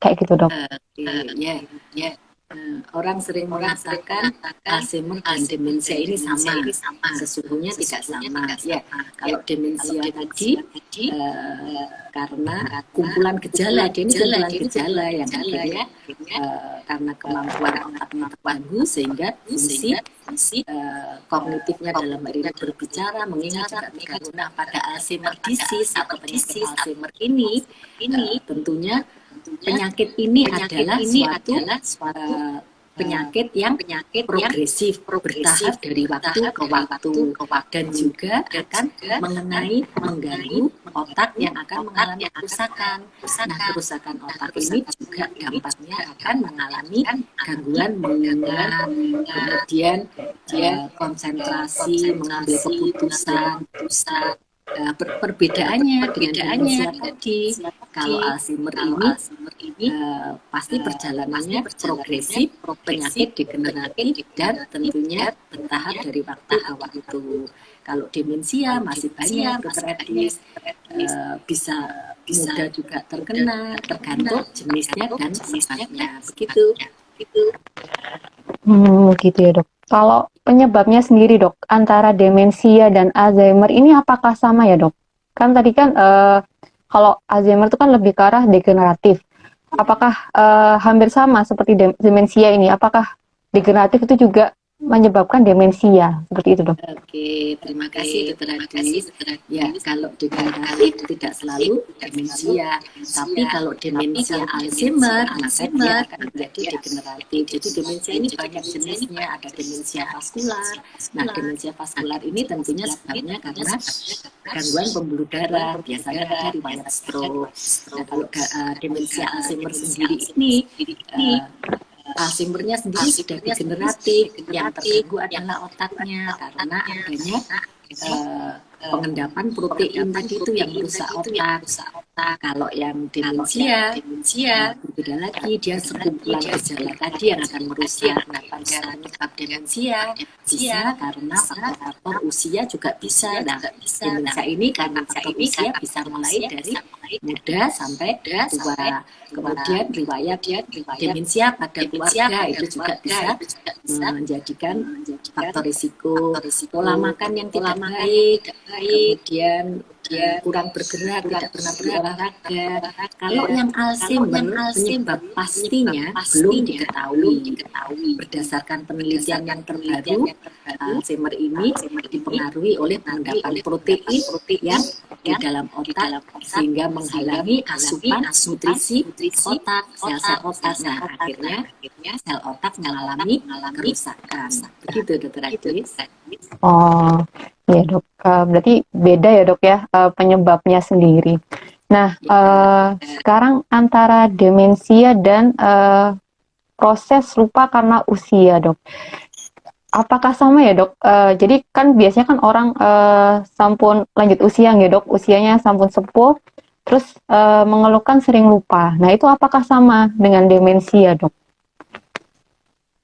kayak gitu dok. Ya, ya. Orang sering mengatakan Alzheimer dan demensia ini sama. Sesungguhnya tidak sama. Ya, kalau demensia tadi karena kumpulan gejala, dia ini kumpulan gejala yang akhirnya karena kemampuan otaknya terganggu sehingga fungsi kognitifnya dalam hal ini berbicara, mengingat juga terganggu. Nah, pada Alzheimer disease atau penyakit Alzheimer ini tentunya penyakit ini adalah suatu penyakit yang progresif, bertahap dari waktu ke waktu, dan juga akan mengganggu otak yang akan mengalami kerusakan. Nah, kerusakan otak ini juga dampaknya akan mengalami gangguan mengingat, kemudian konsentrasi, mengambil keputusan. Perbedaannya dengan demensia tadi, kalau Alzheimer ini pasti perjalanannya progresif, penyakit degeneratif, dan tentunya bertahap dari waktu ke waktu. Kalau demensia masih banyak dokter Edis, bisa mudah juga terkena, tergantung jenisnya dan sifatnya. Begitu. Gitu ya dok. Kalau penyebabnya sendiri dok, antara demensia dan Alzheimer ini apakah sama ya dok? Kan tadi kan kalau Alzheimer itu kan lebih ke arah degeneratif. Apakah hampir sama seperti demensia ini? Apakah degeneratif itu juga menyebabkan demensia? Seperti itu dok. Oke, terima kasih dokter Adis. Ya, kalau degeneratif tidak selalu demensia, tapi kalau demensia Alzheimer, maka dia akan menjadi degeneratif. Jadi demensia ini banyak jenisnya, ada demensia vaskular. Nah, demensia vaskular ini tentunya sebabnya karena gangguan pembuluh darah, biasanya ada riwayat stroke. Nah, kalau demensia Alzheimer sendiri ini, Alzheimer-nya sendiri sudah degeneratif, yang terganggu adalah otaknya karena adanya pengendapan protein tadi itu yang merusak otak. Kalau yang demensia berbeda lagi, dia sekumpulan gejala tadi yang akan merusak. Nah, pada penyebab demensia bisa karena faktor usia juga bisa. Nah, demensia ini karena faktor usia bisa mulai dari muda sampai tua. Kemudian riwayat demensia pada keluarga itu juga bisa menjadikan faktor risiko. Pola makan yang tidak baik, kemudian kurang bergerak, tidak pernah berolahraga. Kalau yang Alzheimer, penyebab pastinya belum diketahui. Berdasarkan penelitian yang terbaru, Alzheimer ini dipengaruhi oleh pengendapan protein yang di dalam otak sehingga menghalangi asupan nutrisi otak, sel-sel otak. Nah, akhirnya sel otak mengalami kerusakan. Begitu dokter Adis. Oh, ya dok. Berarti beda ya dok ya penyebabnya sendiri. Nah, sekarang antara demensia dan proses lupa karena usia dok. Apakah sama ya dok? Jadi kan biasanya kan orang sampun lanjut usia ya dok, usianya sampun sepuh, terus mengeluhkan sering lupa. Nah itu apakah sama dengan demensia dok?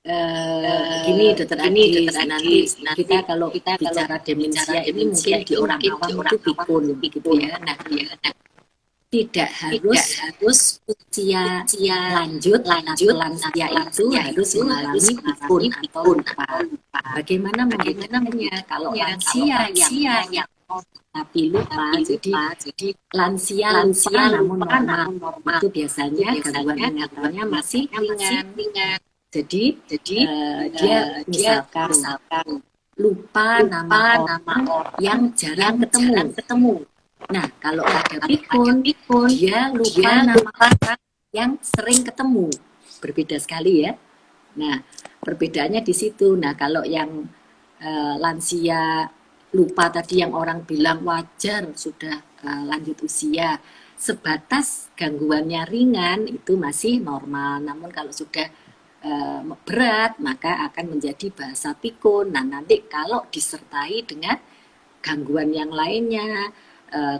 Begini dokter Adis, nanti kita kalau bicara demensia ini mungkin di orang awam itu pikun gitu ya. Nah, tidak harus usia lanjut atau lansia itu harus mengalami pikun atau lupa. Bagaimana membedakannya? Kalau lansia yang tapi lupa, jadi lansia lupa namun normal, itu biasanya gangguan ingatannya masih ringan. Jadi dia misalkan lupa nama orang yang jarang ketemu. Nah, kalau pada pikun, dia lupa nama orang yang sering ketemu. Berbeda sekali ya. Nah, perbedaannya di situ. Nah, kalau yang lansia lupa tadi yang orang bilang wajar sudah lanjut usia, sebatas gangguannya ringan itu masih normal. Namun kalau sudah berat maka akan menjadi bahasa pikun. Nah, nanti kalau disertai dengan gangguan yang lainnya,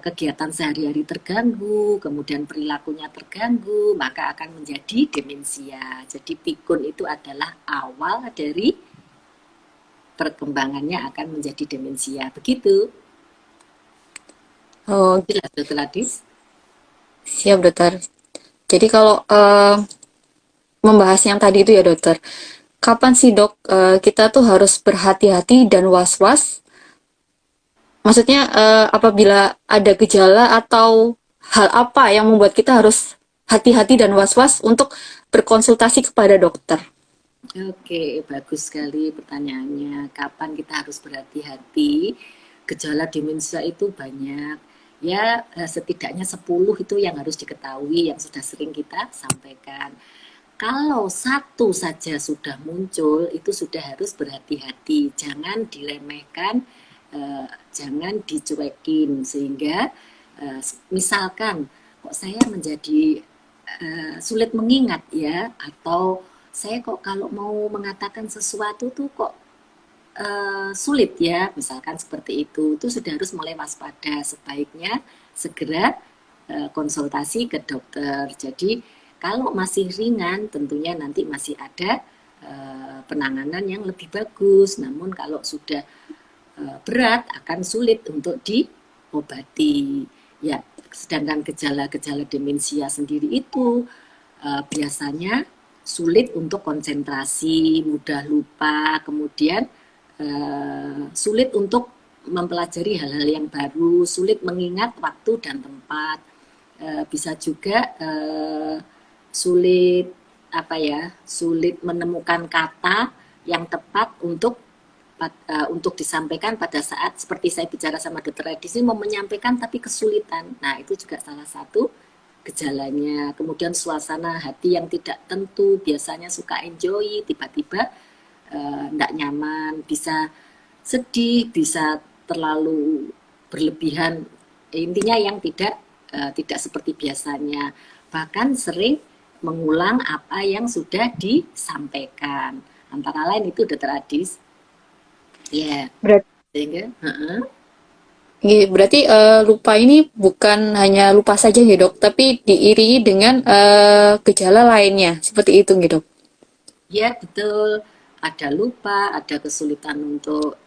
kegiatan sehari-hari terganggu, kemudian perilakunya terganggu, maka akan menjadi demensia. Jadi pikun itu adalah awal dari perkembangannya akan menjadi demensia. Begitu. Oh, Jelas dokter Adis? siap dokter. Jadi kalau membahas yang tadi itu ya dokter, kapan sih dok kita tuh harus berhati-hati dan was-was? Maksudnya apabila ada gejala atau hal apa yang membuat kita harus hati-hati dan was-was untuk berkonsultasi kepada dokter? Oke, bagus sekali pertanyaannya. Kapan kita harus berhati-hati? Gejala demensia itu banyak. Ya, setidaknya 10 itu yang harus diketahui, yang sudah sering kita sampaikan. Kalau satu saja sudah muncul, itu sudah harus berhati-hati. Jangan diremehkan, jangan dicuekin. Sehingga, misalkan, kok saya menjadi sulit mengingat ya, atau saya kok kalau mau mengatakan sesuatu tuh kok sulit ya, misalkan seperti itu sudah harus mulai waspada. Sebaiknya segera konsultasi ke dokter. Jadi kalau masih ringan, tentunya nanti masih ada penanganan yang lebih bagus. Namun kalau sudah berat, akan sulit untuk diobati. Ya, sedangkan gejala-gejala demensia sendiri itu biasanya sulit untuk konsentrasi, mudah lupa, kemudian sulit untuk mempelajari hal-hal yang baru, sulit mengingat waktu dan tempat, bisa juga sulit apa ya, sulit menemukan kata yang tepat untuk disampaikan pada saat seperti saya bicara sama dokter Edis ini mau menyampaikan tapi kesulitan. Nah, itu juga salah satu gejalanya. Kemudian suasana hati yang tidak tentu, biasanya suka enjoy, tiba-tiba tidak nyaman, bisa sedih, bisa terlalu berlebihan. Intinya yang tidak seperti biasanya. Bahkan sering mengulang apa yang sudah disampaikan. Antara lain itu dokter Adis. Ya, Berarti, sehingga berarti lupa ini bukan hanya lupa saja ya dok, tapi diiringi dengan gejala lainnya, seperti itu gitu dok. ya betul, ada lupa, ada kesulitan untuk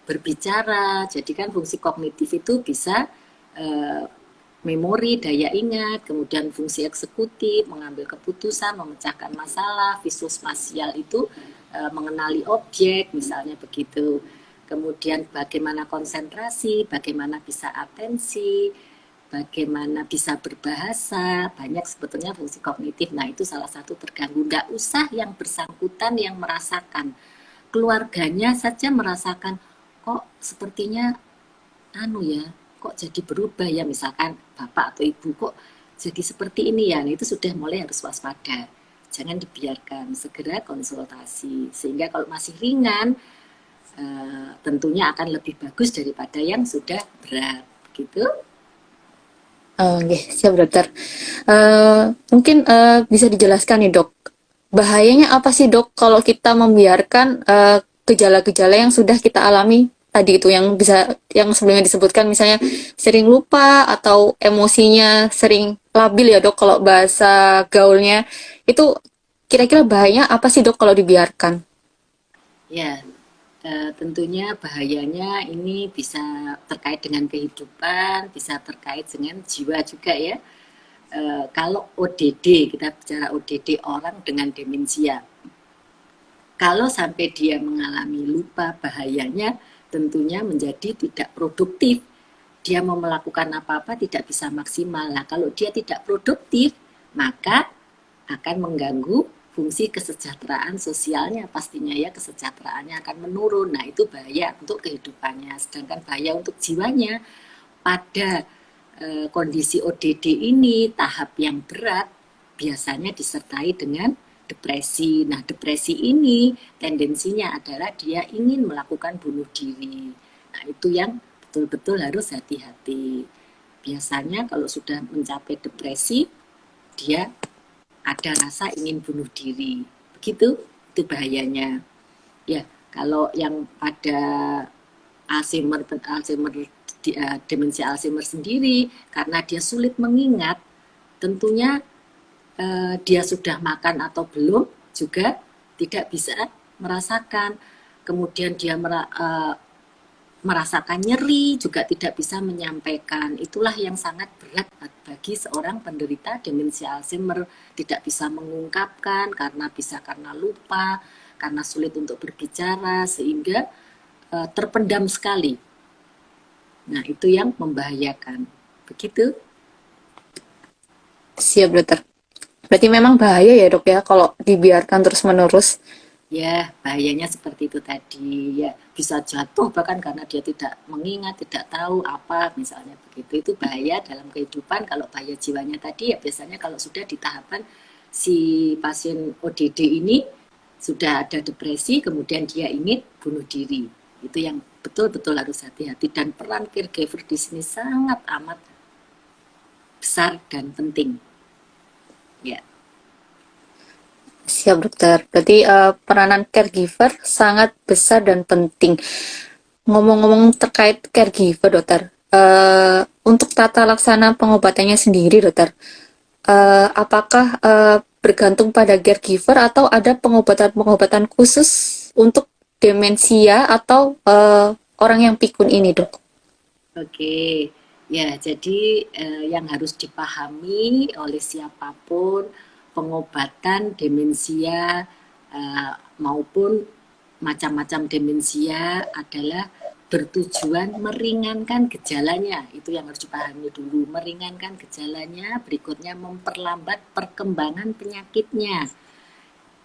berbicara. Jadi kan fungsi kognitif itu bisa eh, memori, daya ingat, kemudian fungsi eksekutif, mengambil keputusan, memecahkan masalah, visual spasial itu mengenali objek, misalnya begitu. Kemudian bagaimana konsentrasi, bagaimana bisa atensi, bagaimana bisa berbahasa, banyak sebetulnya fungsi kognitif. Nah, itu salah satu terganggu. Nggak usah yang bersangkutan yang merasakan. Keluarganya saja merasakan, kok sepertinya anu ya, kok jadi berubah ya, misalkan bapak atau ibu kok jadi seperti ini ya. Nah, itu sudah mulai harus waspada. Jangan dibiarkan, segera konsultasi. Sehingga kalau masih ringan, tentunya akan lebih bagus daripada yang sudah berat. Gitu. Oh, oke, siap dokter. Mungkin bisa dijelaskan nih dok, bahayanya apa sih dok kalau kita membiarkan gejala-gejala yang sudah kita alami tadi itu yang bisa yang sebelumnya disebutkan misalnya sering lupa atau emosinya sering labil ya dok kalau bahasa gaulnya itu kira-kira bahayanya apa sih dok kalau dibiarkan? Ya, tentunya bahayanya ini bisa terkait dengan kehidupan, bisa terkait dengan jiwa juga ya. Kalau ODD, kita bicara ODD, orang dengan demensia. Kalau sampai dia mengalami lupa, bahayanya tentunya menjadi tidak produktif. Dia mau melakukan apa-apa tidak bisa maksimal. Nah, kalau dia tidak produktif, maka akan mengganggu fungsi kesejahteraan sosialnya, pastinya ya, kesejahteraannya akan menurun. Nah, itu bahaya untuk kehidupannya. Sedangkan bahaya untuk jiwanya pada kondisi ODD ini, tahap yang berat biasanya disertai dengan depresi. Nah, depresi ini tendensinya adalah dia ingin melakukan bunuh diri. Nah, itu yang betul-betul harus hati-hati. Biasanya kalau sudah mencapai depresi, dia ada rasa ingin bunuh diri. Begitu, itu bahayanya. Ya, kalau yang pada Alzheimer demensia Alzheimer sendiri, karena dia sulit mengingat, tentunya dia sudah makan atau belum juga tidak bisa merasakan. Kemudian dia merasakan nyeri, juga tidak bisa menyampaikan. Itulah yang sangat berat bagi seorang penderita demensia Alzheimer, tidak bisa mengungkapkan karena lupa, karena sulit untuk berbicara, sehingga terpendam sekali. Nah, itu yang membahayakan. Begitu. Siap dokter. Berarti memang bahaya ya dok ya kalau dibiarkan terus-menerus. Ya, bahayanya seperti itu tadi. Ya, bisa jatuh bahkan karena dia tidak mengingat, tidak tahu apa, misalnya begitu. Itu bahaya dalam kehidupan. Kalau bahaya jiwanya tadi, ya biasanya kalau sudah di tahapan si pasien ODD ini sudah ada depresi, kemudian dia ingin bunuh diri. Itu yang betul-betul harus hati-hati. Dan peran caregiver di sini sangat amat besar dan penting. Ya. Siap dokter. Berarti peranan caregiver sangat besar dan penting. Ngomong-ngomong terkait caregiver dokter, untuk tata laksana pengobatannya sendiri dokter, apakah bergantung pada caregiver atau ada pengobatan-pengobatan khusus untuk demensia atau orang yang pikun ini dok? Oke, ya jadi yang harus dipahami oleh siapapun pengobatan demensia maupun macam-macam demensia adalah bertujuan meringankan gejalanya. Itu yang harus dipahami dulu, meringankan gejalanya, berikutnya memperlambat perkembangan penyakitnya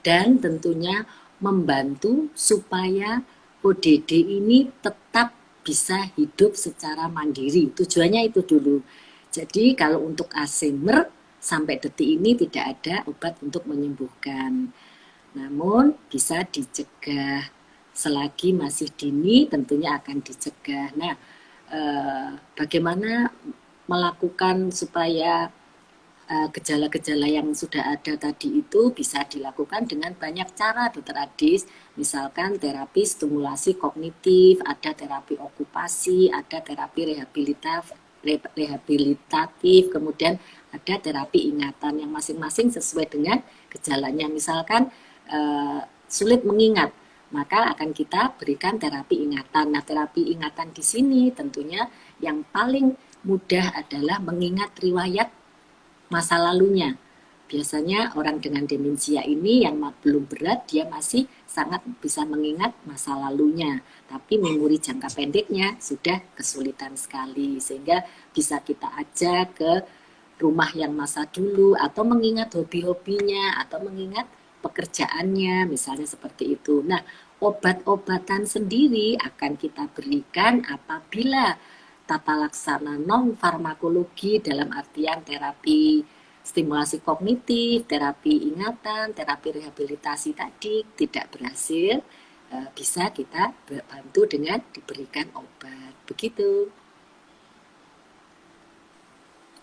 dan tentunya membantu supaya ODD ini tetap bisa hidup secara mandiri. Tujuannya itu dulu. Jadi kalau untuk Alzheimer sampai detik ini tidak ada obat untuk menyembuhkan. Namun bisa dicegah. Selagi masih dini tentunya akan dicegah. Nah, bagaimana melakukan supaya gejala-gejala yang sudah ada tadi itu bisa dilakukan dengan banyak cara, Dokter Adis. Misalkan terapi stimulasi kognitif, ada terapi okupasi, ada terapi rehabilitatif, kemudian ada terapi ingatan yang masing-masing sesuai dengan gejalanya. Misalkan sulit mengingat, maka akan kita berikan terapi ingatan. Nah, terapi ingatan di sini tentunya yang paling mudah adalah mengingat riwayat masa lalunya. Biasanya orang dengan demensia ini yang belum berat, dia masih sangat bisa mengingat masa lalunya. Tapi memori jangka pendeknya sudah kesulitan sekali. Sehingga bisa kita ajak ke rumah yang masa dulu, atau mengingat hobi-hobinya, atau mengingat pekerjaannya, misalnya seperti itu. Nah, obat-obatan sendiri akan kita berikan apabila tata laksana non farmakologi dalam artian terapi stimulasi kognitif, terapi ingatan, terapi rehabilitasi tadi tidak berhasil, bisa kita bantu dengan diberikan obat. Begitu.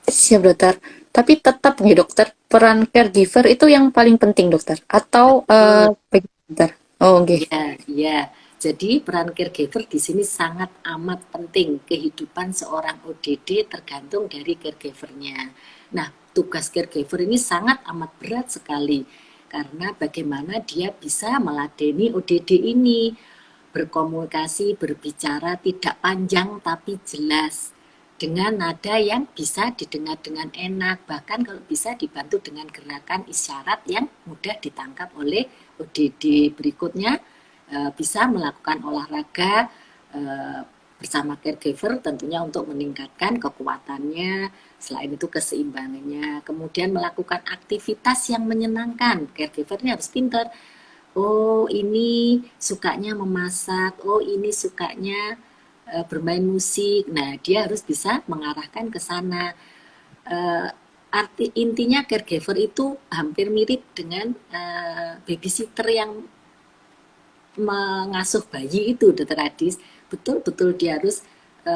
Siap dokter. Tapi tetap nih dokter, peran caregiver itu yang paling penting dokter. Atau dokter? Oh, oke. Okay. Ya, ya. Jadi peran caregiver di sini sangat amat penting. Kehidupan seorang ODD tergantung dari caregivernya. Nah, tugas caregiver ini sangat amat berat sekali. Karena bagaimana dia bisa meladeni ODD ini. Berkomunikasi, berbicara tidak panjang tapi jelas. Dengan nada yang bisa didengar dengan enak. Bahkan kalau bisa dibantu dengan gerakan isyarat yang mudah ditangkap oleh ODD. Berikutnya bisa melakukan olahraga bersama caregiver tentunya untuk meningkatkan kekuatannya, selain itu keseimbangannya. Kemudian melakukan aktivitas yang menyenangkan. Caregiver ini harus pintar. Oh, ini sukanya memasak. Oh, ini sukanya bermain musik. Nah, dia harus bisa mengarahkan ke sana. Intinya caregiver itu hampir mirip dengan babysitter yang mengasuh bayi itu, Dokter Adis. Betul-betul dia harus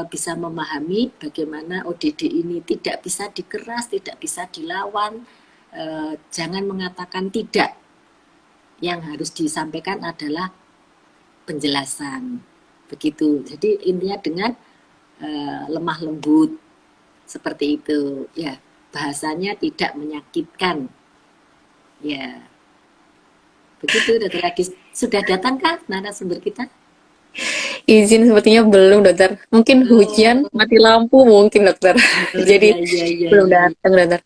bisa memahami bagaimana ODD ini tidak bisa dikeras, tidak bisa dilawan. Jangan mengatakan tidak. Yang harus disampaikan adalah penjelasan. Begitu. Jadi intinya dengan lemah lembut seperti itu. Ya, bahasanya tidak menyakitkan. Ya, begitu Dokter Adis. Sudah datangkah narasumber kita? Izin sepertinya belum, dokter. Mungkin hujan, Oh, mati lampu mungkin, dokter. oh Jadi iya iya iya belum iya. datang, dokter.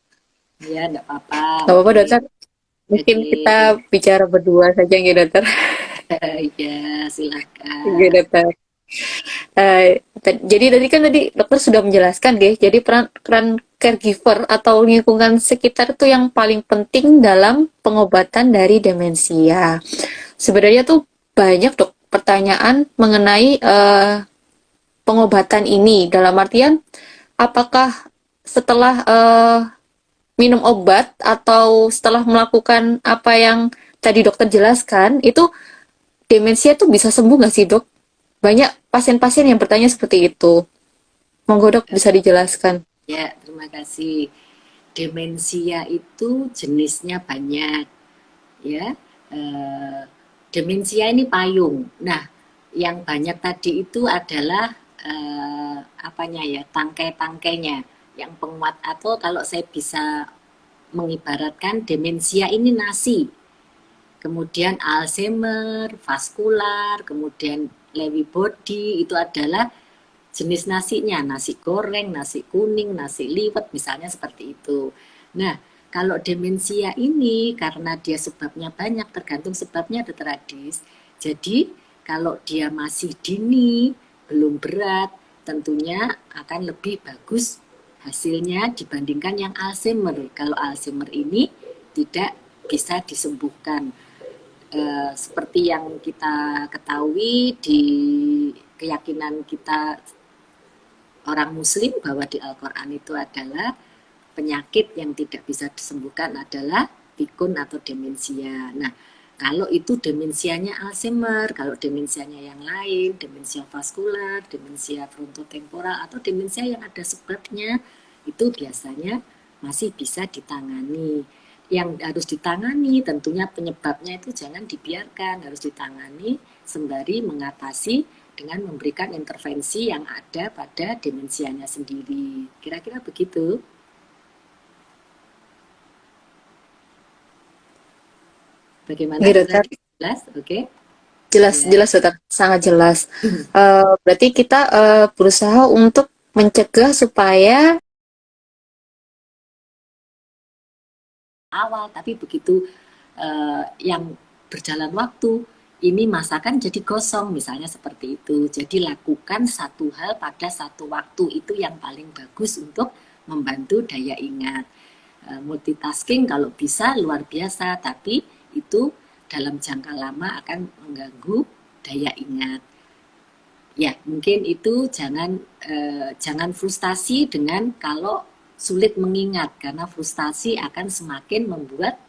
Ya, enggak apa-apa. Gak apa-apa, Oke. dokter. Mungkin Oke. kita bicara berdua saja, ya, dokter. Ya, Iya, silakan. dokter. Jadi tadi dokter sudah menjelaskan, guys. Jadi peran peran caregiver atau lingkungan sekitar itu yang paling penting dalam pengobatan dari demensia. Sebenarnya tuh banyak dok pertanyaan mengenai pengobatan ini. Dalam artian, apakah setelah minum obat atau setelah melakukan apa yang tadi dokter jelaskan, itu demensia tuh bisa sembuh nggak sih dok? Banyak pasien-pasien yang bertanya seperti itu. Monggo dok bisa dijelaskan. Ya, terima kasih. Demensia itu jenisnya banyak, ya. Eh, Demensia ini payung. Nah, yang banyak tadi itu adalah apanya ya, tangkai-tangkainya yang penguat, atau kalau saya bisa mengibaratkan demensia ini nasi, kemudian Alzheimer, vaskular, kemudian Lewy body itu adalah jenis nasinya, nasi goreng, nasi kuning, nasi liwet, misalnya seperti itu. Nah, kalau demensia ini karena dia sebabnya banyak, tergantung sebabnya dokter Adis. Jadi, kalau dia masih dini, belum berat, tentunya akan lebih bagus hasilnya dibandingkan yang Alzheimer. Kalau Alzheimer ini tidak bisa disembuhkan. Seperti yang kita ketahui di keyakinan kita orang muslim bahwa di Al-Quran itu adalah penyakit yang tidak bisa disembuhkan adalah pikun atau demensia. Nah, kalau itu demensianya Alzheimer, kalau demensianya yang lain, demensia vaskular, demensia frontotemporal, atau demensia yang ada sebabnya, itu biasanya masih bisa ditangani. Yang harus ditangani tentunya penyebabnya itu jangan dibiarkan, harus ditangani sembari mengatasi dengan memberikan intervensi yang ada pada demensianya sendiri. Kira-kira begitu. Bagaimana, Oke dokter, Dokter? Jelas? Oke. jelas Ya. jelas dokter, sangat jelas. Berarti kita berusaha untuk mencegah supaya Awal, tapi begitu yang berjalan waktu, ini masakan jadi gosong, misalnya seperti itu. Jadi lakukan satu hal pada satu waktu, itu yang paling bagus untuk membantu daya ingat. Multitasking kalau bisa luar biasa, tapi itu dalam jangka lama akan mengganggu daya ingat. Ya, mungkin itu jangan frustasi dengan kalau sulit mengingat, karena frustasi akan semakin membuat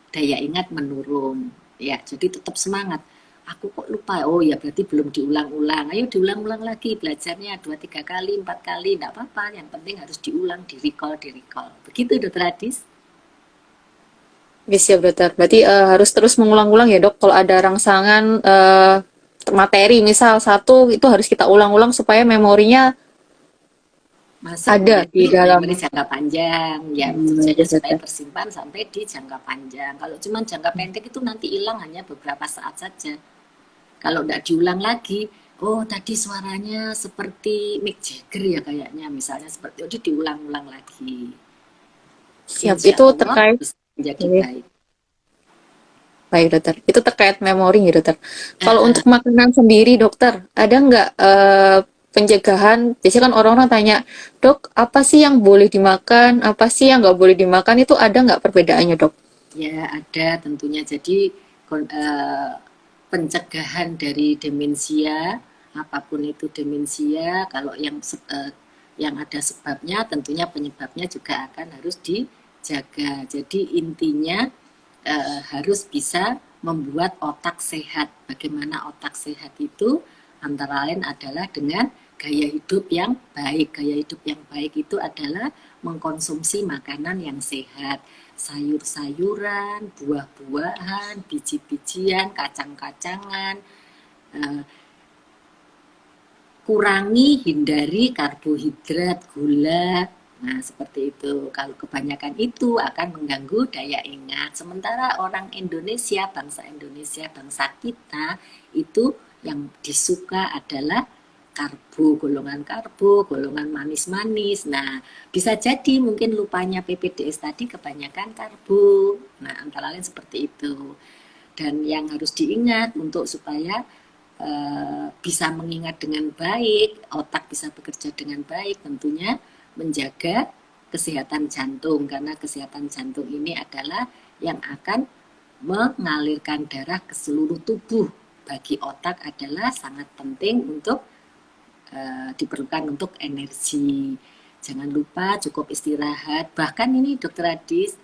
daya ingat menurun. Ya, jadi tetap semangat. Aku kok lupa, oh ya berarti belum diulang-ulang. Ayo diulang-ulang lagi belajarnya 2 3 kali, 4 kali, enggak apa-apa. Yang penting harus diulang, di recall. Begitu Dokter Adis. bisa dokter. Berarti harus terus mengulang-ulang ya dok. Kalau ada rangsangan materi misal satu itu harus kita ulang-ulang supaya memorinya Masuk ada menjadi di dalam. memori jangka panjang, ya Ya, tujuannya supaya dokter. tersimpan sampai di jangka panjang. Kalau cuma jangka pendek itu nanti hilang hanya beberapa saat saja. Kalau tidak diulang lagi, oh tadi suaranya seperti Mick Jagger ya kayaknya, misalnya seperti itu, diulang-ulang lagi. Siap, Insya itu Allah terkait. bisa menjadi Oke. baik. Baik dokter, itu terkait memori ya dokter. Kalau Uh, untuk makanan sendiri dokter, ada nggak pencegahan? Biasanya kan orang-orang tanya, dok, apa sih yang boleh dimakan, apa sih yang nggak boleh dimakan? Itu ada nggak perbedaannya dok? Ya ada tentunya. Jadi pencegahan dari demensia, apapun itu demensia, kalau yang ada sebabnya, tentunya penyebabnya juga akan harus dijaga. Jadi intinya harus bisa membuat otak sehat. Bagaimana otak sehat itu? Antara lain adalah dengan gaya hidup yang baik. Gaya hidup yang baik itu adalah mengkonsumsi makanan yang sehat, sayur-sayuran, buah-buahan, biji-bijian, kacang-kacangan. Eh, Kurangi, hindari karbohidrat, gula. Nah, seperti itu. Kalau kebanyakan itu akan mengganggu daya ingat. Sementara orang Indonesia, bangsa kita itu Yang disuka adalah karbo, golongan manis-manis. Nah, bisa jadi mungkin lupanya PPDS tadi kebanyakan karbo. Nah, antara lain seperti itu. Dan yang harus diingat untuk supaya bisa mengingat dengan baik, otak bisa bekerja dengan baik, tentunya menjaga kesehatan jantung, karena kesehatan jantung ini adalah yang akan mengalirkan darah ke seluruh tubuh. Bagi otak adalah sangat penting untuk diperlukan untuk energi. Jangan lupa cukup istirahat. Bahkan ini Dokter Adis,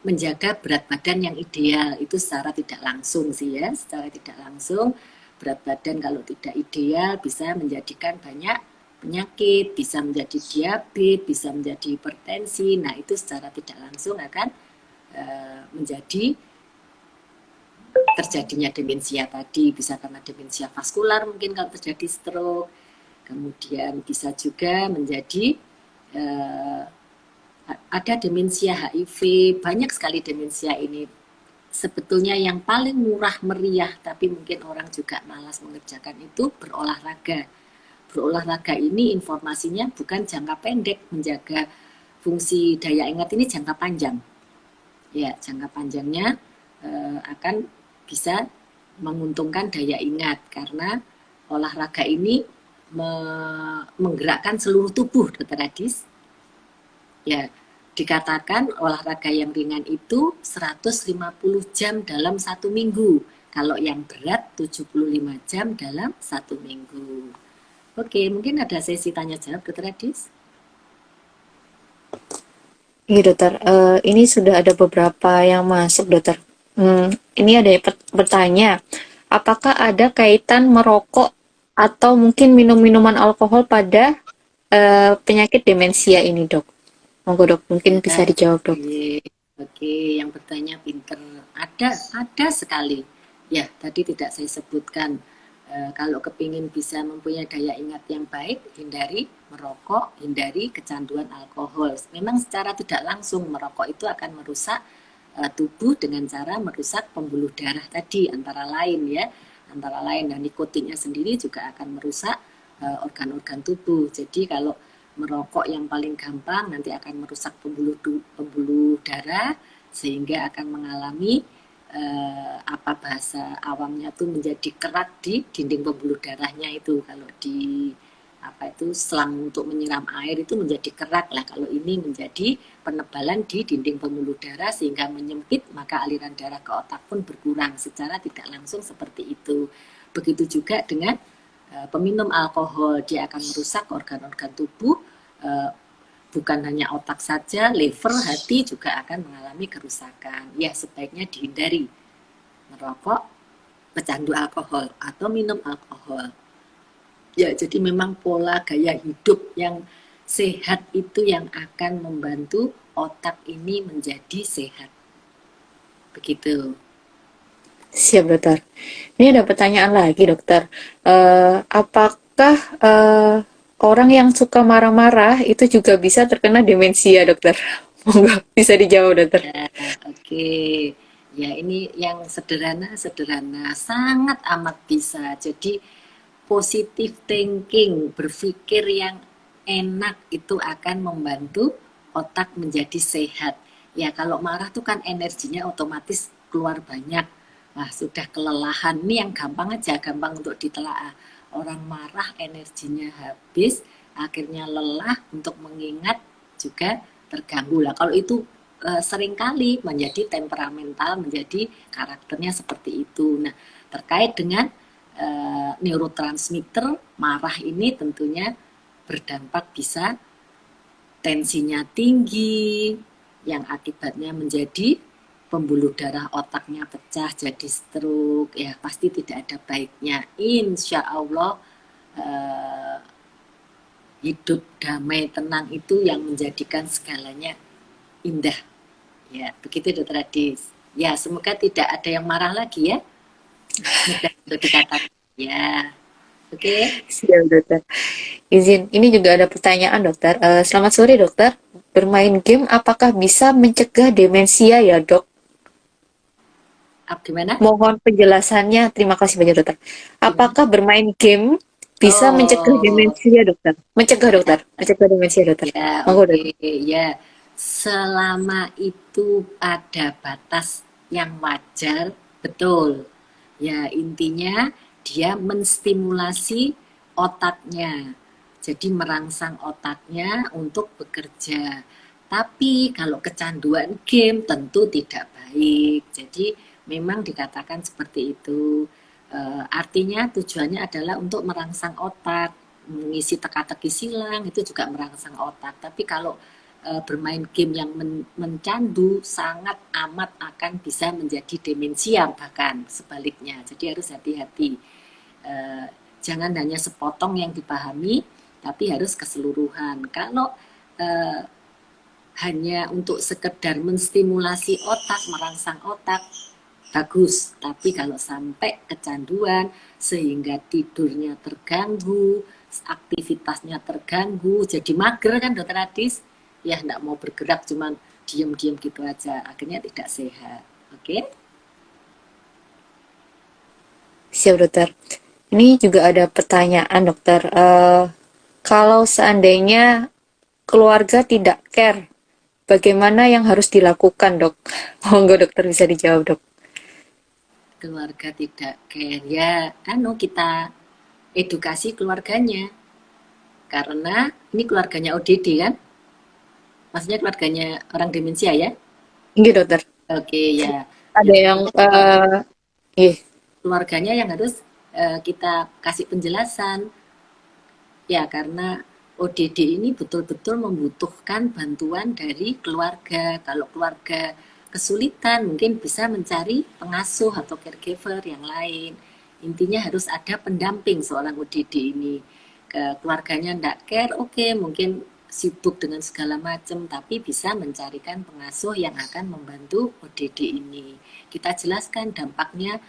menjaga berat badan yang ideal itu secara tidak langsung sih ya, secara tidak langsung berat badan kalau tidak ideal bisa menjadikan banyak penyakit, bisa menjadi diabetes, bisa menjadi hipertensi. Nah, itu secara tidak langsung akan menjadi terjadinya demensia tadi, bisa karena demensia vaskular mungkin kalau terjadi stroke, kemudian bisa juga menjadi ada demensia HIV, banyak sekali demensia ini. Sebetulnya yang paling murah meriah tapi mungkin orang juga malas mengerjakan itu berolahraga. Berolahraga ini informasinya bukan jangka pendek, menjaga fungsi daya ingat ini jangka panjang. Ya, jangka panjangnya akan bisa menguntungkan daya ingat karena olahraga ini menggerakkan seluruh tubuh, Dr. Adis. Ya, dikatakan olahraga yang ringan itu 150 jam dalam 1 minggu. Kalau yang berat 75 jam dalam 1 minggu. Oke, mungkin ada sesi tanya jawab, Dr. Adis. Iya dokter, ini sudah ada beberapa yang masuk dokter. Ini ada yang bertanya, apakah ada kaitan merokok atau mungkin minum minuman alkohol pada penyakit demensia ini dok? Monggo dok, mungkin bisa Ya, dijawab dok. oke, yang bertanya pinter. Ada sekali. Ya, tadi tidak saya sebutkan. Kalau kepingin bisa mempunyai daya ingat yang baik, hindari merokok, hindari kecanduan alkohol. Memang secara tidak langsung merokok itu akan merusak tubuh dengan cara merusak pembuluh darah tadi, antara lain ya. Antara lain, dan nikotinnya sendiri juga akan merusak organ-organ tubuh. Jadi kalau merokok yang paling gampang nanti akan merusak pembuluh darah sehingga akan mengalami apa bahasa awamnya tuh menjadi kerak di dinding pembuluh darahnya itu. Kalau di apa itu selang untuk menyiram air itu menjadi kerak lah, kalau ini menjadi penebalan di dinding pembuluh darah sehingga menyempit, maka aliran darah ke otak pun berkurang secara tidak langsung seperti itu. Begitu juga dengan peminum alkohol, dia akan merusak organ-organ tubuh, bukan hanya otak saja, liver, hati juga akan mengalami kerusakan. Ya, sebaiknya dihindari merokok, pecandu alkohol, atau minum alkohol. Ya, jadi memang pola gaya hidup yang sehat itu yang akan membantu otak ini menjadi sehat. Begitu. Siap dokter. Ini ada pertanyaan lagi dokter. Apakah orang yang suka marah-marah itu juga bisa terkena demensia dokter? Monggo bisa dijawab dokter. Ya, oke. Ya, ini yang sederhana-sederhana, sangat amat bisa. Jadi positive thinking, berpikir yang enak itu akan membantu otak menjadi sehat. Ya, kalau marah tuh kan energinya otomatis keluar banyak. Wah, sudah kelelahan. Ini yang gampang aja, gampang untuk ditelaah. Orang marah energinya habis, akhirnya lelah untuk mengingat juga terganggu lah. Kalau itu seringkali menjadi temperamental, menjadi karakternya seperti itu. Nah, terkait dengan neurotransmitter marah ini tentunya berdampak bisa tensinya tinggi, yang akibatnya menjadi pembuluh darah otaknya pecah jadi stroke, ya pasti tidak ada baiknya. Insya Allah hidup damai tenang itu yang menjadikan segalanya indah. Ya, begitu Dokter Adis. Ya, semoga tidak ada yang marah lagi ya. Mudah untuk dikatakan. Ya, oke. Okay. Siap dokter. Izin, ini juga ada pertanyaan dokter. Selamat sore dokter. Bermain game apakah bisa mencegah demensia ya dok? Gimana? Mohon penjelasannya. Terima kasih banyak, dokter. Gimana? Apakah bermain game bisa mencegah Oh, demensia, dokter? Mencegah, ya, dokter. Mencegah demensia, dokter. ya, Monggo, oke, dokter. ya. Selama itu ada batas yang wajar, betul. Ya, intinya dia menstimulasi otaknya. Jadi merangsang otaknya untuk bekerja. Tapi kalau kecanduan game tentu tidak baik. Jadi memang dikatakan seperti itu. Artinya tujuannya adalah untuk merangsang otak, mengisi teka-teki silang itu juga merangsang otak. Tapi kalau bermain game yang mencandu sangat amat akan bisa menjadi demensia bahkan sebaliknya. Jadi harus hati-hati. Eh, Jangan hanya sepotong yang dipahami, tapi harus keseluruhan. Kalau eh, hanya untuk sekedar menstimulasi otak, merangsang otak, bagus. Tapi kalau sampai kecanduan sehingga tidurnya terganggu, aktivitasnya terganggu, jadi mager kan dokter Adis? Ya enggak mau bergerak, cuman diem-diem gitu aja. Akhirnya tidak sehat. Oke? Siap, dokter. Ini juga ada pertanyaan, dokter. Kalau seandainya keluarga tidak care, bagaimana yang harus dilakukan, dok? Monggo, dokter bisa dijawab, dok. Keluarga tidak care. Ya, kita edukasi keluarganya. Karena ini keluarganya ODD kan? Maksudnya keluarganya orang demensia ya? Ini, dokter. Oke, ya. Ya, Ada yang, ih, keluarganya yang harus kita kasih penjelasan. Ya, karena ODD ini betul-betul membutuhkan bantuan dari keluarga. Kalau keluarga kesulitan, mungkin bisa mencari pengasuh atau caregiver yang lain. Intinya harus ada pendamping seorang ODD ini. Keluarganya tidak care, oke, mungkin sibuk dengan segala macam, tapi bisa mencarikan pengasuh yang akan membantu ODD ini. Kita jelaskan dampaknya,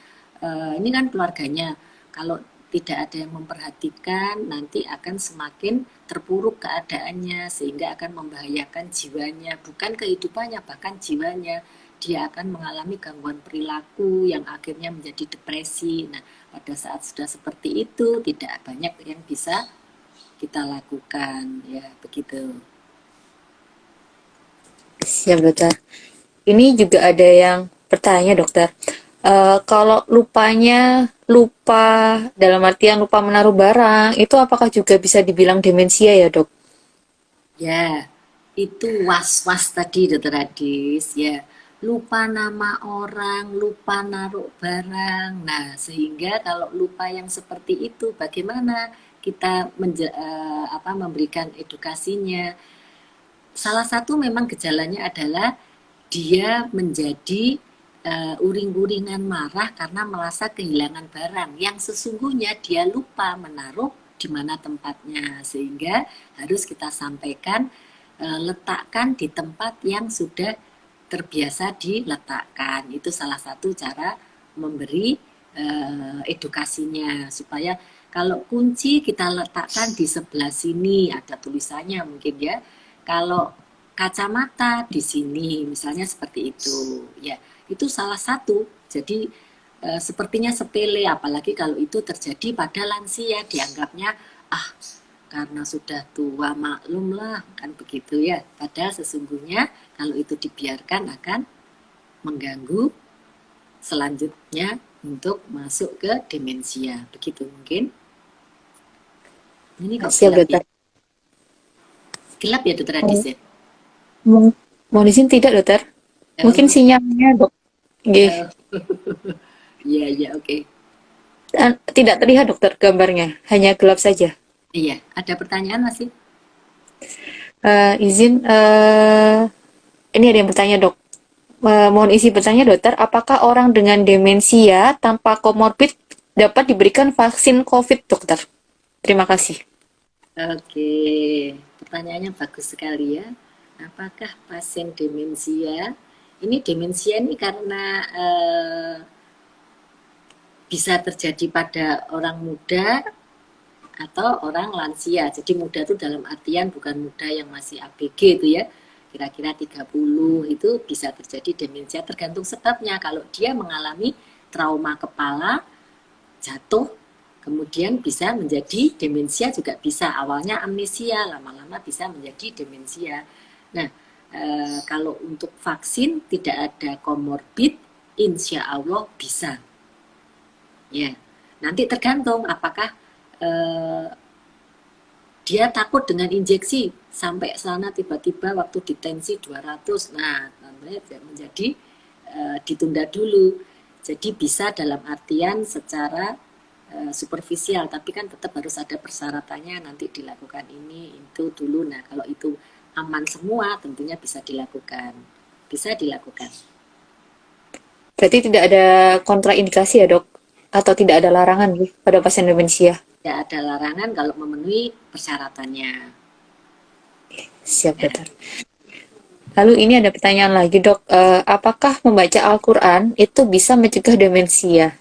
ini kan keluarganya. Kalau tidak ada yang memperhatikan, nanti akan semakin terpuruk keadaannya sehingga akan membahayakan jiwanya, bukan kehidupannya, bahkan jiwanya. Dia akan mengalami gangguan perilaku yang akhirnya menjadi depresi. Nah, pada saat sudah seperti itu, tidak banyak yang bisa kita lakukan, ya begitu. siap, dokter. Ini juga ada yang bertanya, dokter. Kalau lupa dalam artian lupa menaruh barang, itu apakah juga bisa dibilang demensia ya, dok? Ya, itu was-was tadi dokter Adis, ya. Lupa nama orang, lupa naruh barang. Nah, sehingga kalau lupa yang seperti itu, bagaimana kita memberikan edukasinya? Salah satu memang gejalanya adalah dia menjadi uring-uringan marah karena merasa kehilangan barang yang sesungguhnya dia lupa menaruh di mana tempatnya, sehingga harus kita sampaikan, letakkan di tempat yang sudah terbiasa diletakkan. Itu salah satu cara memberi edukasinya, supaya kalau kunci kita letakkan di sebelah sini, ada tulisannya mungkin ya. Kalau kacamata di sini, misalnya seperti itu. Ya, itu salah satu. Jadi sepertinya sepele, apalagi kalau itu terjadi pada lansia, dianggapnya ah karena sudah tua maklum lah, kan begitu ya. Padahal sesungguhnya kalau itu dibiarkan akan mengganggu selanjutnya untuk masuk ke demensia. Begitu mungkin. Ini kok Siap, gelap ya? dokter. Gelap ya dokter Adis ya? Mau di sini tidak, dokter? Mungkin Oh, sinyalnya, dok. Nggih. oh, iya, iya, oke. Tidak terlihat, dokter, gambarnya. Hanya gelap saja. Iya, ada pertanyaan masih? Izin, ini ada yang bertanya, dok. Mohon isi bertanya, dokter. Apakah orang dengan demensia tanpa komorbid dapat diberikan vaksin COVID, dokter? Terima kasih. Oke, pertanyaannya bagus sekali ya. Apakah pasien demensia? Ini demensia ini karena bisa terjadi pada orang muda atau orang lansia. Jadi muda itu dalam artian bukan muda yang masih ABG itu ya. kira-kira 30 itu bisa terjadi demensia, tergantung sebabnya. Kalau dia mengalami trauma kepala, jatuh, kemudian bisa menjadi demensia juga bisa. Awalnya amnesia, lama-lama bisa menjadi demensia. Nah, kalau untuk vaksin tidak ada komorbid, insya Allah bisa. Ya, nanti tergantung apakah eh, dia takut dengan injeksi sampai sana tiba-tiba waktu ditensi 200. Nah, namanya menjadi ditunda dulu. Jadi bisa dalam artian secara superficial, tapi kan tetap harus ada persyaratannya, nanti dilakukan ini itu dulu. Nah, kalau itu aman semua tentunya bisa dilakukan. Bisa dilakukan. Berarti tidak ada kontraindikasi ya dok? Atau tidak ada larangan nih pada pasien demensia? Tidak ada larangan kalau memenuhi persyaratannya. Siap Ya. dokter. Lalu ini ada pertanyaan lagi dok, apakah membaca Al-Quran itu bisa mencegah demensia?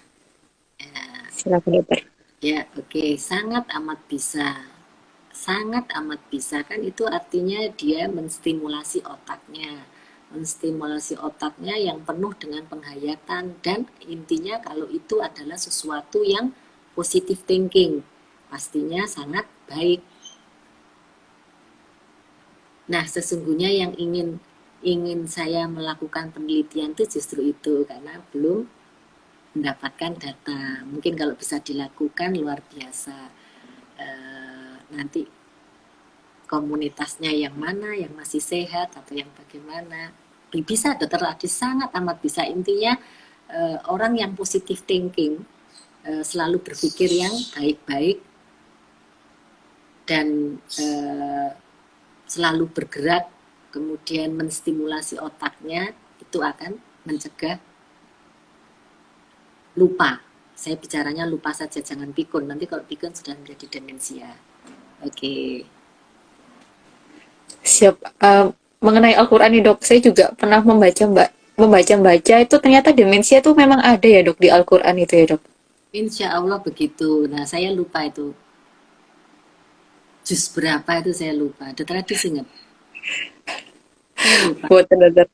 Silakan dokter. Ya, oke, sangat amat bisa. Sangat amat bisa, kan itu artinya dia menstimulasi otaknya. Menstimulasi otaknya yang penuh dengan penghayatan, dan intinya kalau itu adalah sesuatu yang positive thinking, pastinya sangat baik. Nah, sesungguhnya yang ingin saya melakukan penelitian itu justru itu, karena belum mendapatkan data. Mungkin kalau bisa dilakukan luar biasa. Nanti komunitasnya yang mana, yang masih sehat atau yang bagaimana. Bisa, dokter Adi, sangat amat bisa. Intinya orang yang positive thinking, selalu berpikir yang baik-baik, dan selalu bergerak, kemudian menstimulasi otaknya, itu akan mencegah lupa. Saya bicaranya lupa saja, jangan pikun. Nanti kalau pikun sudah menjadi demensia. Oke. Siap. Mengenai Al-Quran nih dok, saya juga pernah membaca itu ternyata demensia itu memang ada ya dok di Al-Quran itu ya dok. Insya Allah begitu. Nah, saya lupa itu. Jus berapa itu saya lupa. Ada tradisi ingat? Saya lupa. Buat dokter.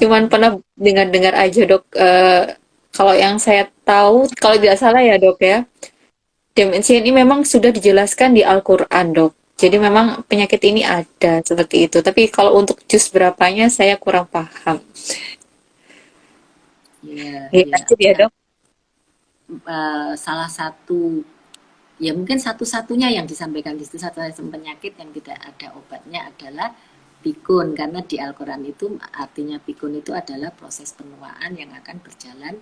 Cuman pernah dengar-dengar aja dok. Kalau yang saya tahu, kalau tidak salah ya dok ya, demensia ini memang sudah dijelaskan di Al-Quran dok. Jadi memang penyakit ini ada seperti itu. Tapi kalau untuk jus berapanya saya kurang paham. Ya, Ya, ya. lanjut ya dok. Salah satu, ya mungkin satu-satunya yang disampaikan di situ, satu penyakit yang tidak ada obatnya adalah pikun, karena di Al-Quran itu artinya pikun itu adalah proses penuaan yang akan berjalan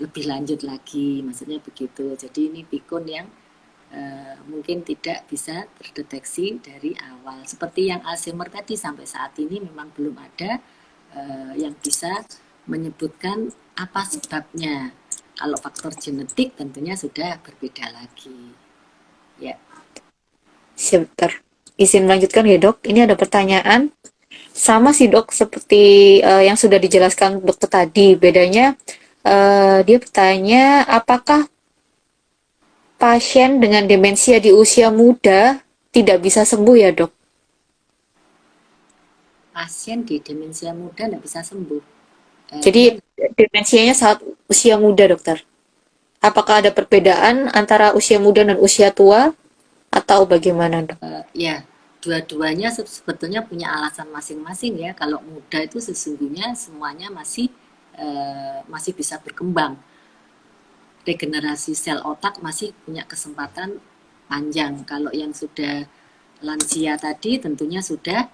lebih lanjut lagi, maksudnya begitu. Jadi ini pikun yang mungkin tidak bisa terdeteksi dari awal. Seperti yang Alzheimer tadi, sampai saat ini memang belum ada yang bisa menyebutkan apa sebabnya. Kalau faktor genetik tentunya sudah berbeda lagi. Ya. Sebentar. Izin melanjutkan ya dok. Ini ada pertanyaan. Sama sih dok, seperti yang sudah dijelaskan dokter tadi. Bedanya dia bertanya apakah pasien dengan demensia di usia muda tidak bisa sembuh ya dok? Pasien di demensia muda tidak bisa sembuh. Jadi Gimana? demensianya saat usia muda dokter. Apakah ada perbedaan antara usia muda dan usia tua atau bagaimana dok? Ya, dua-duanya sebetulnya punya alasan masing-masing ya. Kalau muda itu sesungguhnya semuanya masih bisa berkembang. Regenerasi sel otak masih punya kesempatan panjang. Kalau yang sudah lansia tadi tentunya sudah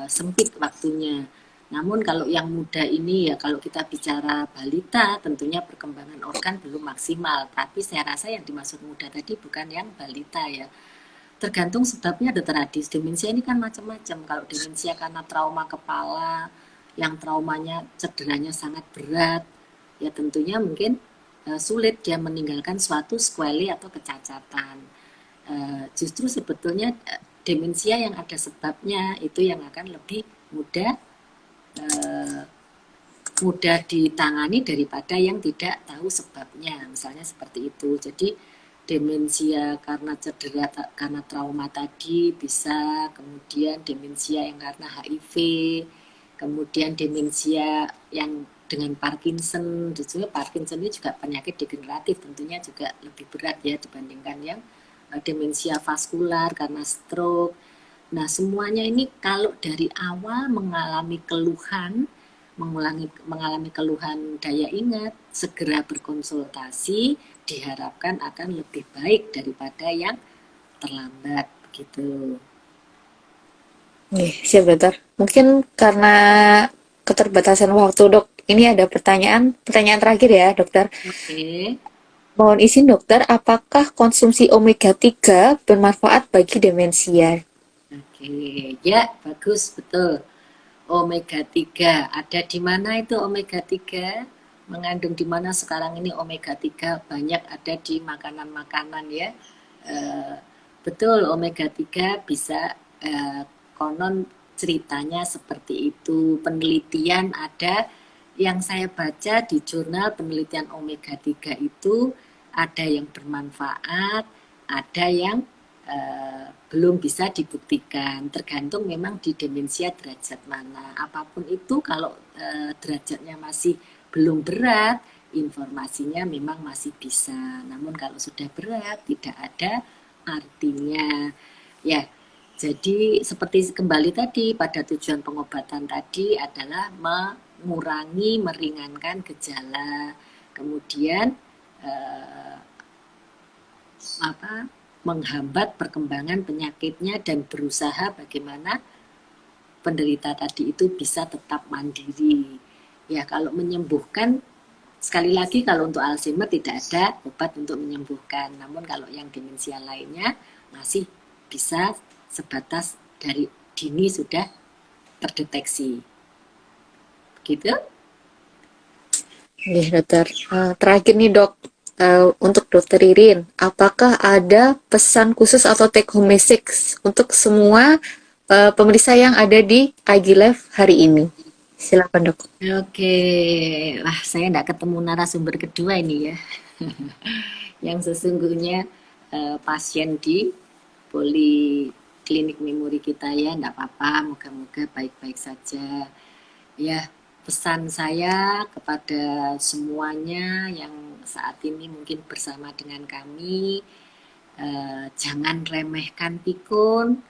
sempit waktunya. Namun kalau yang muda ini, ya kalau kita bicara balita, tentunya perkembangan organ belum maksimal. Tapi saya rasa yang dimaksud muda tadi bukan yang balita ya. Tergantung sebabnya, dokter Adis. Demensia ini kan macam-macam. Kalau demensia karena trauma kepala, yang traumanya cederanya sangat berat, ya tentunya mungkin sulit dia meninggalkan suatu sequelae atau kecacatan. Justru sebetulnya demensia yang ada sebabnya itu yang akan lebih mudah mudah ditangani daripada yang tidak tahu sebabnya, misalnya seperti itu. Jadi demensia karena cedera, karena trauma tadi bisa, kemudian demensia yang karena HIV, kemudian demensia yang dengan Parkinson. Justru Parkinson ini juga penyakit degeneratif, tentunya juga lebih berat ya dibandingkan yang demensia vaskular karena stroke. Nah, semuanya ini kalau dari awal mengalami keluhan daya ingat, segera berkonsultasi, diharapkan akan lebih baik daripada yang terlambat begitu. Siap dokter. Mungkin karena keterbatasan waktu dok, ini ada pertanyaan terakhir ya dokter. Oke. Mohon izin dokter, apakah konsumsi omega 3 bermanfaat bagi demensia? Oke, ya bagus betul. Omega 3 ada di mana itu omega 3? Mengandung di mana sekarang ini omega 3 banyak ada di makanan-makanan ya. Eh, betul omega 3 bisa konon ceritanya seperti itu. Penelitian ada yang saya baca di jurnal penelitian omega 3 itu ada yang bermanfaat, ada yang belum bisa dibuktikan, tergantung memang di demensia derajat mana. Apapun itu kalau derajatnya masih belum berat, informasinya memang masih bisa. Namun kalau sudah berat tidak ada artinya. Ya, jadi seperti kembali tadi pada tujuan pengobatan tadi adalah mengurangi, meringankan gejala, kemudian eh, menghambat perkembangan penyakitnya dan berusaha bagaimana penderita tadi itu bisa tetap mandiri. Ya, kalau menyembuhkan, sekali lagi kalau untuk Alzheimer tidak ada obat untuk menyembuhkan. Namun kalau yang demensia lainnya masih bisa sebatas dari dini sudah terdeteksi. Gitu? Dokter. Terakhir nih dok, untuk dokter Ririn, apakah ada pesan khusus atau take home message untuk semua pemeriksa yang ada di IG Live hari ini? Silakan dok. Oke, wah saya tidak ketemu narasumber kedua ini ya. Yang sesungguhnya pasien di poliklinik memori kita ya, tidak apa-apa, moga-moga baik-baik saja. Ya, pesan saya kepada semuanya yang saat ini mungkin bersama dengan kami, jangan remehkan pikun,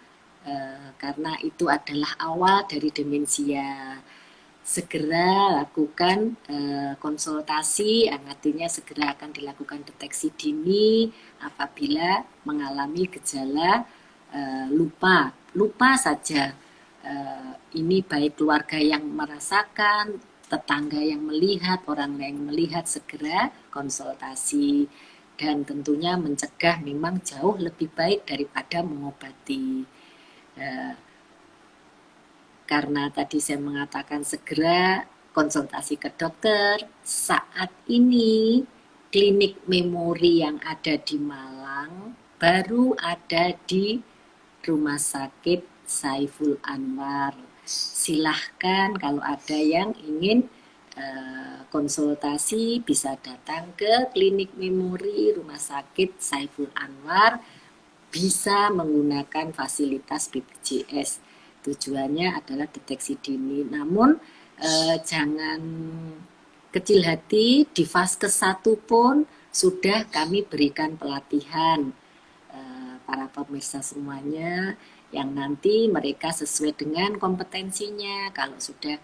karena itu adalah awal dari demensia. Segera lakukan konsultasi, artinya segera akan dilakukan deteksi dini apabila mengalami gejala lupa saja. Ini baik keluarga yang merasakan, tetangga yang melihat, orang yang melihat, segera konsultasi. Dan tentunya mencegah memang jauh lebih baik daripada mengobati. Karena tadi saya mengatakan segera konsultasi ke dokter. Saat ini klinik memori yang ada di Malang baru ada di Rumah Sakit Saiful Anwar. Silahkan kalau ada yang ingin konsultasi bisa datang ke klinik memori Rumah Sakit Saiful Anwar, bisa menggunakan fasilitas BPJS. Tujuannya adalah deteksi dini. Namun jangan kecil hati, di fase 1 pun sudah kami berikan pelatihan para pemirsa semuanya yang nanti mereka sesuai dengan kompetensinya. Kalau sudah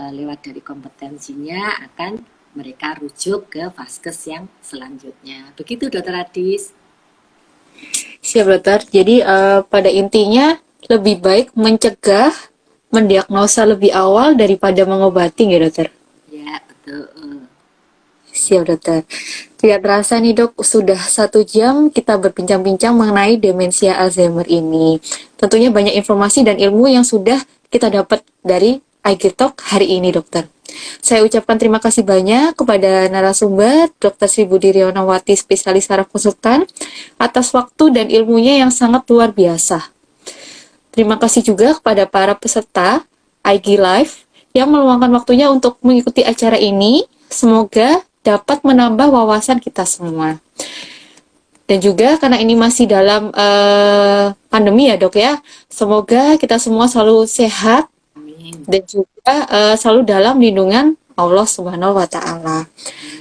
lewat dari kompetensinya akan mereka rujuk ke vaskes yang selanjutnya. Begitu Dokter Adis. Siap dokter. Jadi pada intinya lebih baik mencegah, mendiagnosa lebih awal daripada mengobati ya dokter. Ya betul. Siap dokter. Tidak terasa nih dok, sudah 1 jam kita berbincang-bincang mengenai demensia Alzheimer ini. Tentunya banyak informasi dan ilmu yang sudah kita dapat dari IG Talk hari ini dokter. Saya ucapkan terima kasih banyak kepada narasumber Dr. Sri Budi Rionawati, spesialis saraf konsultan, atas waktu dan ilmunya yang sangat luar biasa. Terima kasih juga kepada para peserta IG Live yang meluangkan waktunya untuk mengikuti acara ini. Semoga dapat menambah wawasan kita semua. Dan juga karena ini masih dalam pandemi ya dok ya, semoga kita semua selalu sehat Amin. dan juga selalu dalam lindungan Allah Subhanahu wa Ta'ala.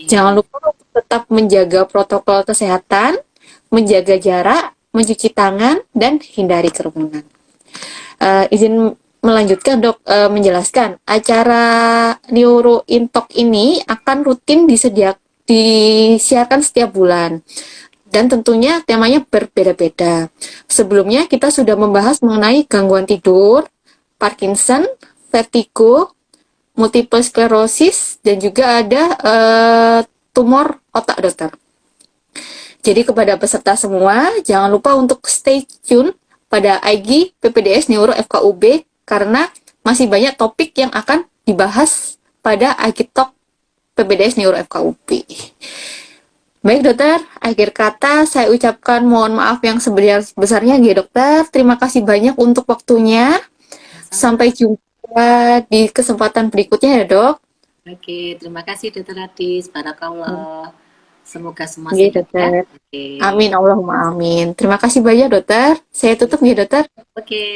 Jangan lupa untuk tetap menjaga protokol kesehatan, menjaga jarak, mencuci tangan, dan hindari kerumunan. Izin melanjutkan dok, menjelaskan acara Neurointalk ini akan rutin disiarkan setiap bulan dan tentunya temanya berbeda-beda. Sebelumnya kita sudah membahas mengenai gangguan tidur, Parkinson, vertigo, multiple sclerosis, dan juga ada tumor otak dokter. Jadi kepada peserta semua, jangan lupa untuk stay tune pada IG PPDS Neuro FKUB karena masih banyak topik yang akan dibahas pada IG Talk PPDS Neuro FKUB. Baik dokter, akhir kata saya ucapkan mohon maaf yang sebesar-besarnya ya dokter. Terima kasih banyak untuk waktunya. Sampai jumpa di kesempatan berikutnya ya dok. Oke, terima kasih Dokter Adis. Barakallah. Semoga semua Iya sehat ya. dokter. Oke. Amin, Allahumma amin. Terima kasih banyak dokter. Saya tutup ya dokter. Oke.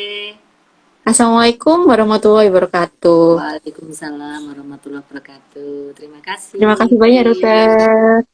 Assalamualaikum warahmatullahi wabarakatuh. Waalaikumsalam warahmatullahi wabarakatuh. Terima kasih. Terima kasih banyak dokter.